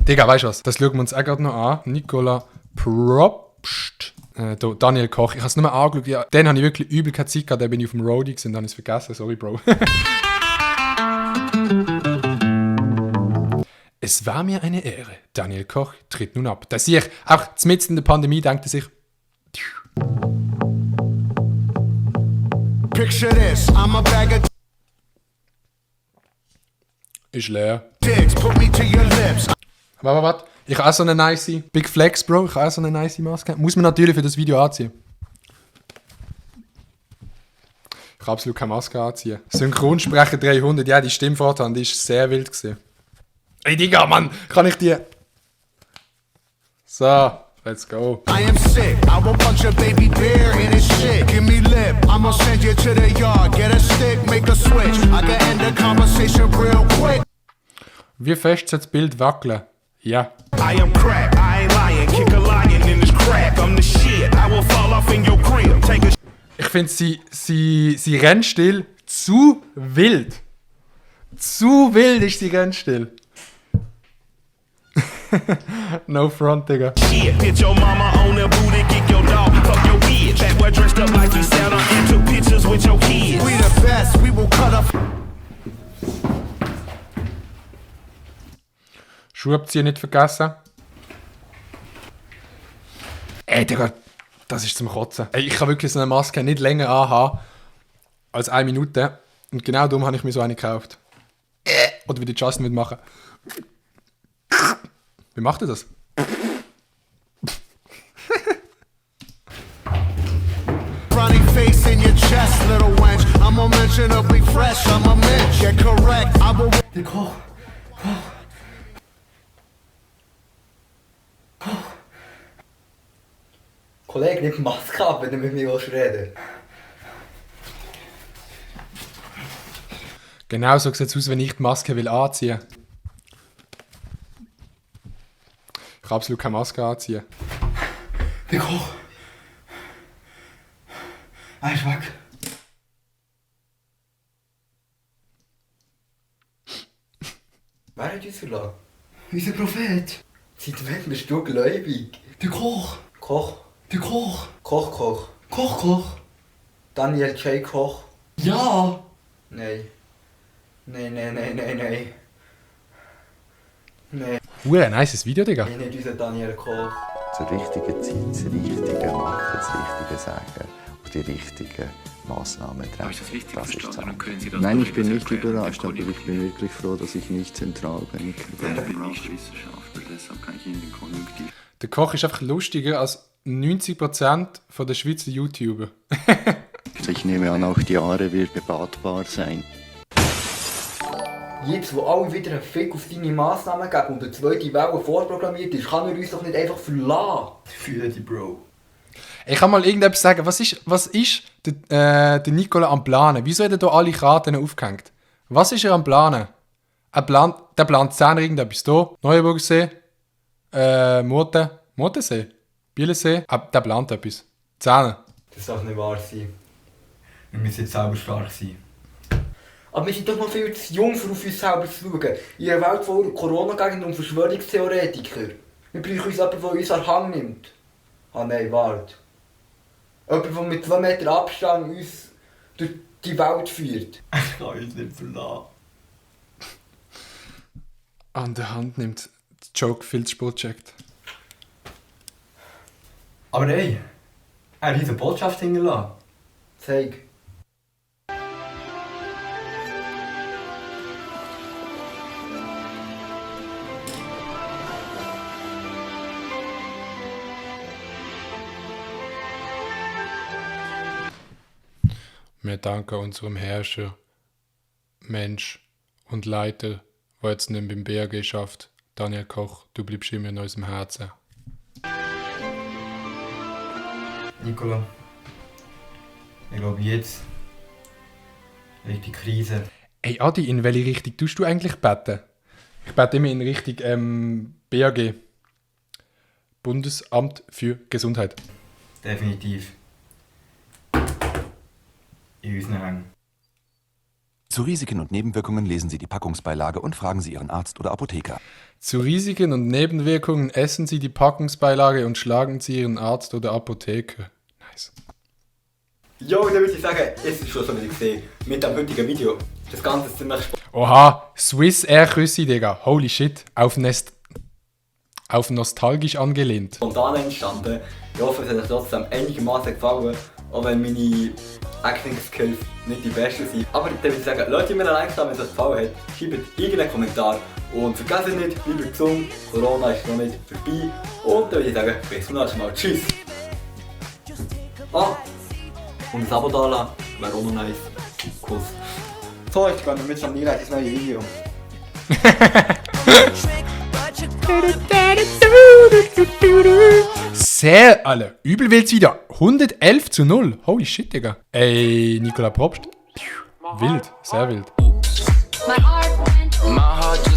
Digga, weißt du was? Das schauen wir uns auch gerade noch an. Nicola Probst. Daniel Koch. Ich habe es nur mal angeschaut. Ja, den habe ich wirklich übel keine Zeit gehabt. Da bin ich auf dem Roadie und dann habe ich es vergessen. Sorry, Bro. Es war mir eine Ehre. Daniel Koch tritt nun ab. Da sehe ich, auch mitten in der Pandemie denkt er sich... Picture this, I'm a bag of Ist leer. dicks, put me to your lips. Warte. Ich habe auch so eine nice... Big Flex, Bro. Ich habe auch so eine nice Maske. Muss man natürlich für das Video anziehen. Ich habe absolut keine Maske anziehen. Synchronsprecher 300. Ja, die Stimmvorteil, die ist sehr wild gewesen. Ey, Digga, Mann. Kann ich die... So, let's go. I am sick, I will punch a baby bear in his shit. Give me lip, I'ma send you to the yard. Get a stick, make a switch. I can end the conversation real quick. Wie fest soll das Bild wackeln? Ja. I am crack, I ain't lying. Kick a lion in his crack. I'm the shit, I will fall off in your crib. Take a Ich finde sie Rennstil zu wild. Zu wild ist sie Rennstil. No front, Digga. shit. Hit your mama on the booty, kick your dog, fuck your bitch. That boy dressed up like he Santa and took pictures with your kids. We the best, we will cut up. Schuhe abziehen nicht vergessen. Ey, Digga, das ist zum Kotzen. Ey, ich kann wirklich so eine Maske nicht länger anhaben als 1 Minute. Und genau darum habe ich mir so eine gekauft. Oder wie der Justin wird machen. Wie macht er das? Ronnie face in your chest, little wench. I'm unmentionably fresh, I'm a mensch. Yeah, correct, I will. Der Koch. Kollege, nimm die Maske ab, wenn du mit mir reden willst. Genau so sieht es aus, wenn ich die Maske will anziehen. Ich kann absolut keine Maske anziehen. Der Koch. Er ist weg. Wer hat uns verlassen? Unser Prophet. Seit wann bist du gläubig? Der Koch. Koch. Der Koch. Koch. Koch. Daniel J. Koch. Ja. Nein. Nein. Ein nices Video, Digga. Ich nicht unser Daniel Koch. Zur richtigen Zeit das Richtige machen, das Richtige sagen und die richtigen Massnahmen treffen. Habe ich das richtig verstanden? Und können Sie das Nein, durch ich bin nicht erklären, überrascht, aber Kollege? ich bin wirklich froh, dass ich nicht zentral bin. Ich bin nicht Wissenschaftler, deshalb kann ich Ihnen den Konjunktiv. Der Koch ist einfach lustiger als 90% von der Schweizer YouTuber. Ich nehme an, auch die Aare wird bebatbar sein. Jetzt, wo alle wieder einen Fick auf deine Massnahmen geben und eine zweite Welle vorprogrammiert ist, kann er uns doch nicht einfach verlassen. Ich fühle dich, Bro. Ich kann mal irgendetwas sagen. Was ist der Nicola am Planen? Wieso hat er da alle Karten aufgehängt? Was ist er am Planen? Der plant 10 irgendetwas hier. Neuenburgsee, Murtensee, Bielensee. Der plant etwas. 10. Das darf nicht wahr sein. Wir müssen jetzt selber stark sein. Aber wir sind doch noch viel zu jung, um auf uns selber zu schauen. In einer Welt voller Corona-Gegner und Verschwörungstheoretiker. Wir brauchen uns jemanden, der uns an den Hang nimmt. Ah nein, warte. Jemand, der mit 2 Meter Abstand uns durch die Welt führt. Ich kann uns nicht verlassen. An der Hand nimmt. Der Joke viel zu spät checkt. Aber ey, er hat diese Botschaft hingelassen. Zeig. Wir danken unserem Herrscher, Mensch und Leiter, der jetzt nicht beim BRG schafft. Daniel Koch, du bleibst immer in unserem Herzen. Nicola, ich glaube jetzt liegt die Krise. Ey Adi, in welche Richtung tust du eigentlich beten? Ich bete immer in Richtung BAG. Bundesamt für Gesundheit. Definitiv. In unseren Hängen. Zu Risiken und Nebenwirkungen lesen Sie die Packungsbeilage und fragen Sie Ihren Arzt oder Apotheker. Zu Risiken und Nebenwirkungen essen Sie die Packungsbeilage und schlagen Sie Ihren Arzt oder Apotheker. Nice. Jo, dann würde ich sagen, es ist schon so wie gesehen mit dem heutigen Video. Das Ganze ist ziemlich Oha, Swiss Air Küssi, Digga. Holy shit. Auf nostalgisch angelehnt. spontan entstanden. Ich hoffe, es hat euch trotzdem einigermaßen gefallen, auch wenn meine Acting-Skills nicht die besten sind. Aber dann würde ich sagen, lasst mir ein Like da, wenn es euch gefallen hat. Schreibt irgendeinen Kommentar und vergesst nicht, bleibt gesund, Corona ist noch nicht vorbei. Und dann würde ich sagen, bis zum nächsten Mal. Tschüss! Ah! Und ein Abo da lassen, wäre auch noch nice. Kuss. So, ich gehe mit Samira ins neue Video. Sehr, alle. Übel wild's wieder. 111:0. Holy shit, Digga. Ey, Nicola Probst. Wild, sehr wild. My heart